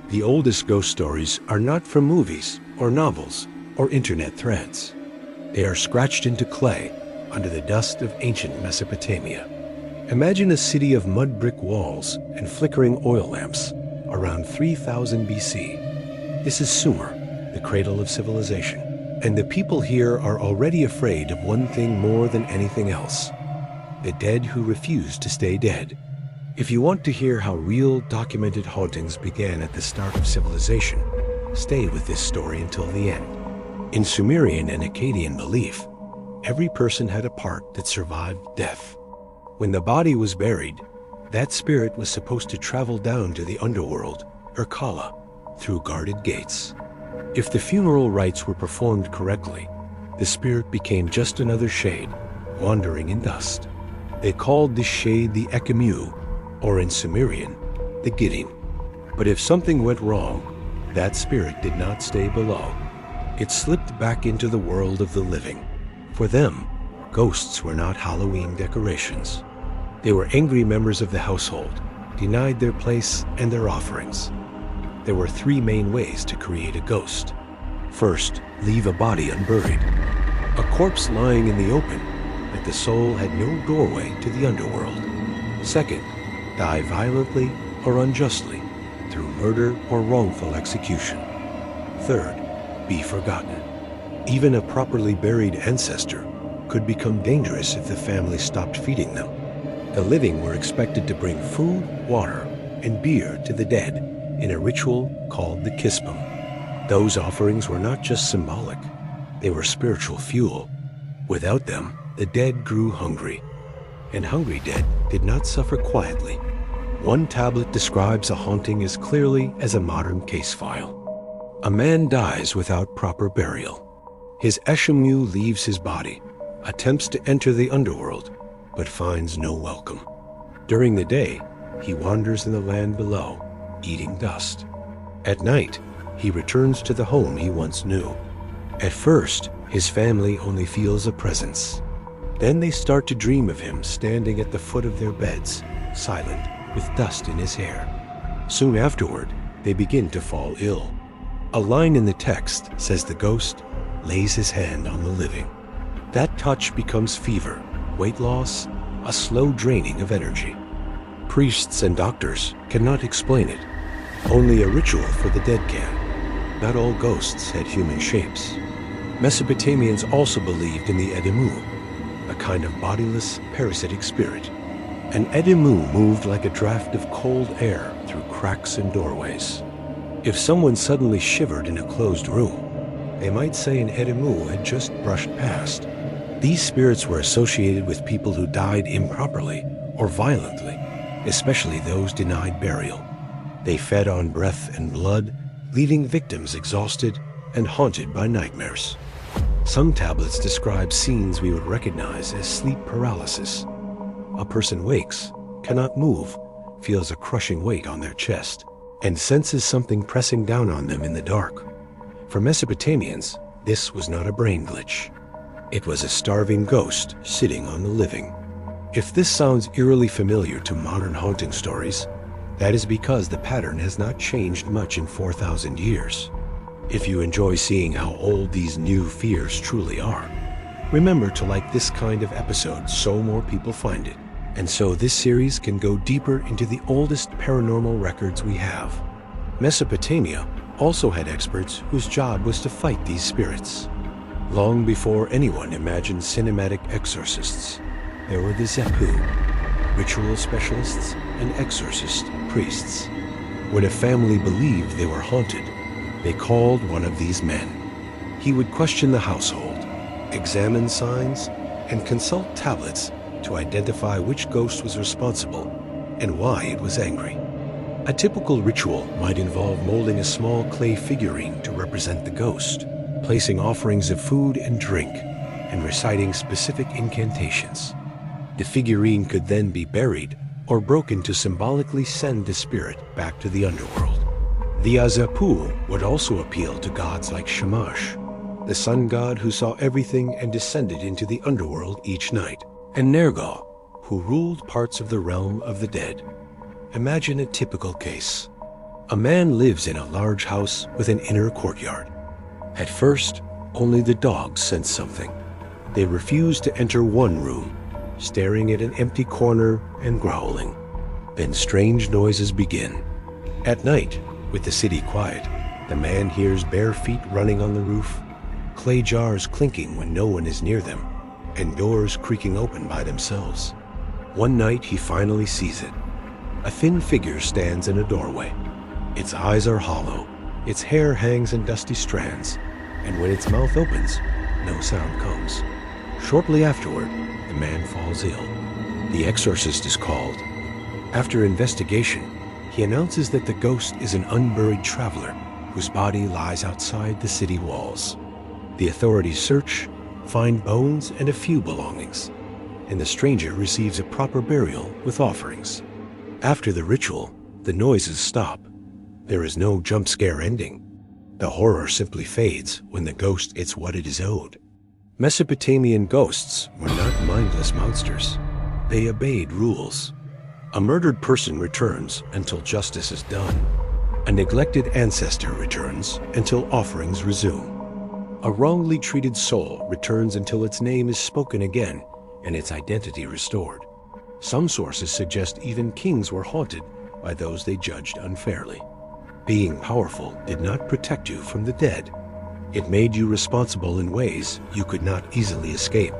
The oldest ghost stories are not from movies or novels or internet threads. They are scratched into clay under the dust of ancient Mesopotamia. Imagine a city of mud brick walls and flickering oil lamps around 3000 BC. This is Sumer, the cradle of civilization. And the people here are already afraid of one thing more than anything else: the dead who refuse to stay dead. If you want to hear how real documented hauntings began at the start of civilization, stay with this story until the end. In Sumerian and Akkadian belief, every person had a part that survived death. When the body was buried, that spirit was supposed to travel down to the underworld, or Kala, through guarded gates. If the funeral rites were performed correctly, the spirit became just another shade, wandering in dust. They called this shade the Ekemu, or in Sumerian, the Gidding. But if something went wrong, that spirit did not stay below. It slipped back into the world of the living. For them, ghosts were not Halloween decorations. They were angry members of the household, denied their place and their offerings. There were three main ways to create a ghost. First, leave a body unburied. A corpse lying in the open, that the soul had no doorway to the underworld. Second, die violently or unjustly through murder or wrongful execution. Third, be forgotten. Even a properly buried ancestor could become dangerous if the family stopped feeding them. The living were expected to bring food, water, and beer to the dead in a ritual called the kispum. Those offerings were not just symbolic, they were spiritual fuel. Without them, the dead grew hungry. And hungry dead did not suffer quietly. One tablet describes a haunting as clearly as a modern case file. A man dies without proper burial. His Eshemu leaves his body, attempts to enter the underworld, but finds no welcome. During the day, he wanders in the land below, eating dust. At night, he returns to the home he once knew. At first, his family only feels a presence. Then they start to dream of him standing at the foot of their beds, silent, with dust in his hair. Soon afterward, they begin to fall ill. A line in the text says the ghost lays his hand on the living. That touch becomes fever, weight loss, a slow draining of energy. Priests and doctors cannot explain it. Only a ritual for the dead can. Not all ghosts had human shapes. Mesopotamians also believed in the Edemu, a kind of bodiless, parasitic spirit. An Edemu moved like a draft of cold air through cracks and doorways. If someone suddenly shivered in a closed room, they might say an Edemu had just brushed past. These spirits were associated with people who died improperly or violently, especially those denied burial. They fed on breath and blood, leaving victims exhausted and haunted by nightmares. Some tablets describe scenes we would recognize as sleep paralysis. A person wakes, cannot move, feels a crushing weight on their chest, and senses something pressing down on them in the dark. For Mesopotamians, this was not a brain glitch. It was a starving ghost sitting on the living. If this sounds eerily familiar to modern haunting stories, that is because the pattern has not changed much in 4,000 years. If you enjoy seeing how old these new fears truly are, remember to like this kind of episode so more people find it, and so this series can go deeper into the oldest paranormal records we have. Mesopotamia also had experts whose job was to fight these spirits. Long before anyone imagined cinematic exorcists, there were the Zepu, ritual specialists and exorcist priests. When a family believed they were haunted, they called one of these men. He would question the household, examine signs, and consult tablets to identify which ghost was responsible and why it was angry. A typical ritual might involve molding a small clay figurine to represent the ghost, placing offerings of food and drink, and reciting specific incantations. The figurine could then be buried or broken to symbolically send the spirit back to the underworld. The Azapu would also appeal to gods like Shamash, the sun god who saw everything and descended into the underworld each night, and Nergal, who ruled parts of the realm of the dead. Imagine a typical case. A man lives in a large house with an inner courtyard. At first, only the dogs sense something. They refuse to enter one room, staring at an empty corner and growling. Then strange noises begin. At night, with the city quiet, the man hears bare feet running on the roof, clay jars clinking when no one is near them, and doors creaking open by themselves. One night he finally sees it. A thin figure stands in a doorway. Its eyes are hollow, its hair hangs in dusty strands, and when its mouth opens, no sound comes. Shortly afterward, the man falls ill. The exorcist is called. After investigation, he announces that the ghost is an unburied traveler whose body lies outside the city walls. The authorities search, find bones and a few belongings, and the stranger receives a proper burial with offerings. After the ritual, the noises stop. There is no jump scare ending. The horror simply fades when the ghost gets what it is owed. Mesopotamian ghosts were not mindless monsters. They obeyed rules. A murdered person returns until justice is done. A neglected ancestor returns until offerings resume. A wrongly treated soul returns until its name is spoken again and its identity restored. Some sources suggest even kings were haunted by those they judged unfairly. Being powerful did not protect you from the dead. It made you responsible in ways you could not easily escape.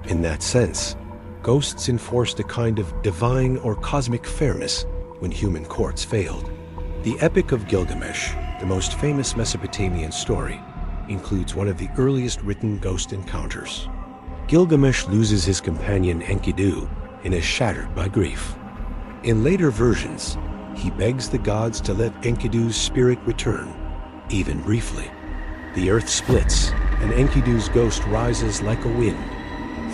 In that sense, ghosts enforced a kind of divine or cosmic fairness when human courts failed. The Epic of Gilgamesh, the most famous Mesopotamian story, includes one of the earliest written ghost encounters. Gilgamesh loses his companion Enkidu and is shattered by grief. In later versions, he begs the gods to let Enkidu's spirit return, even briefly. The earth splits, and Enkidu's ghost rises like a wind,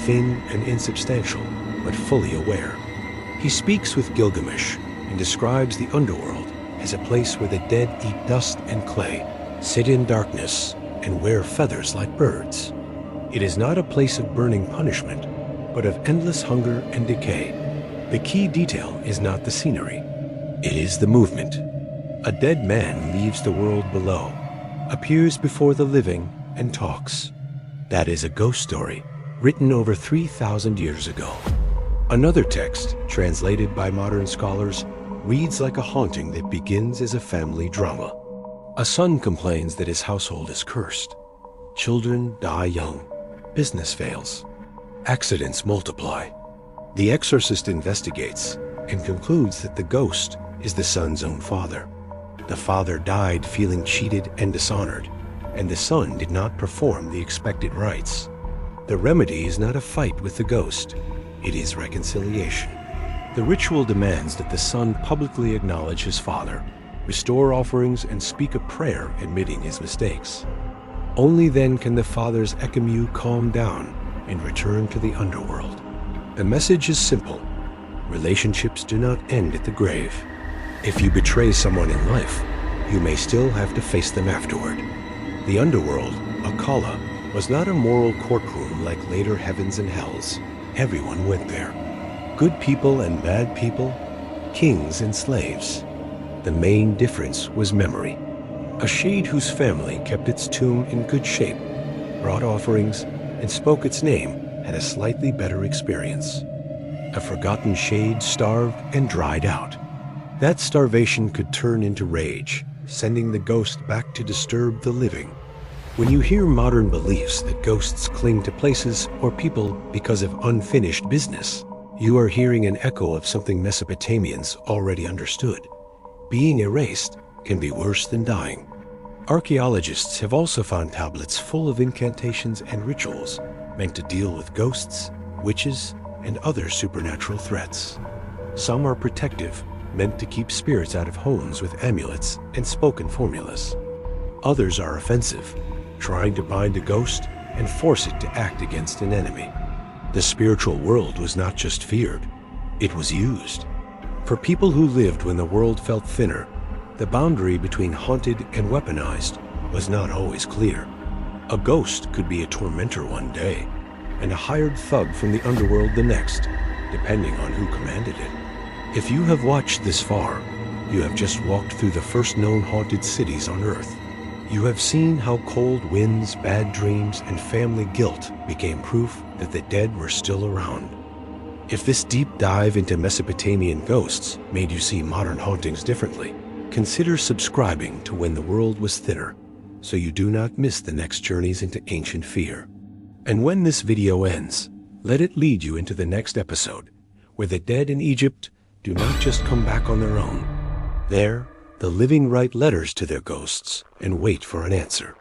thin and insubstantial, but fully aware. He speaks with Gilgamesh and describes the underworld as a place where the dead eat dust and clay, sit in darkness, and wear feathers like birds. It is not a place of burning punishment, but of endless hunger and decay. The key detail is not the scenery. It is the movement. A dead man leaves the world below, appears before the living, and talks. That is a ghost story, written over 3,000 years ago. Another text, translated by modern scholars, reads like a haunting that begins as a family drama. A son complains that his household is cursed. Children die young. Business fails. Accidents multiply. The exorcist investigates and concludes that the ghost is the son's own father. The father died feeling cheated and dishonored, and the son did not perform the expected rites. The remedy is not a fight with the ghost. It is reconciliation. The ritual demands that the son publicly acknowledge his father, restore offerings, and speak a prayer admitting his mistakes. Only then can the father's ecumene calm down and return to the underworld. The message is simple. Relationships do not end at the grave. If you betray someone in life, you may still have to face them afterward. The underworld, Akala, was not a moral courtroom like later heavens and hells. Everyone went there. Good people and bad people, kings and slaves. The main difference was memory. A shade whose family kept its tomb in good shape, brought offerings, and spoke its name had a slightly better experience. A forgotten shade starved and dried out. That starvation could turn into rage, sending the ghost back to disturb the living. When you hear modern beliefs that ghosts cling to places or people because of unfinished business, you are hearing an echo of something Mesopotamians already understood. Being erased can be worse than dying. Archaeologists have also found tablets full of incantations and rituals meant to deal with ghosts, witches, and other supernatural threats. Some are protective, meant to keep spirits out of homes with amulets and spoken formulas. Others are offensive, trying to bind a ghost and force it to act against an enemy. The spiritual world was not just feared, it was used. For people who lived when the world felt thinner, the boundary between haunted and weaponized was not always clear. A ghost could be a tormentor one day, and a hired thug from the underworld the next, depending on who commanded it. If you have watched this far, You have just walked through the first known haunted cities on Earth. You have seen how cold winds, bad dreams, and family guilt became proof that the dead were still around. If this deep dive into Mesopotamian ghosts made you see modern hauntings differently, consider subscribing to When the World Was Thinner, so you do not miss the next journeys into ancient fear. And when this video ends, let it lead you into the next episode, where the dead in Egypt do not just come back on their own. There, the living write letters to their ghosts and wait for an answer.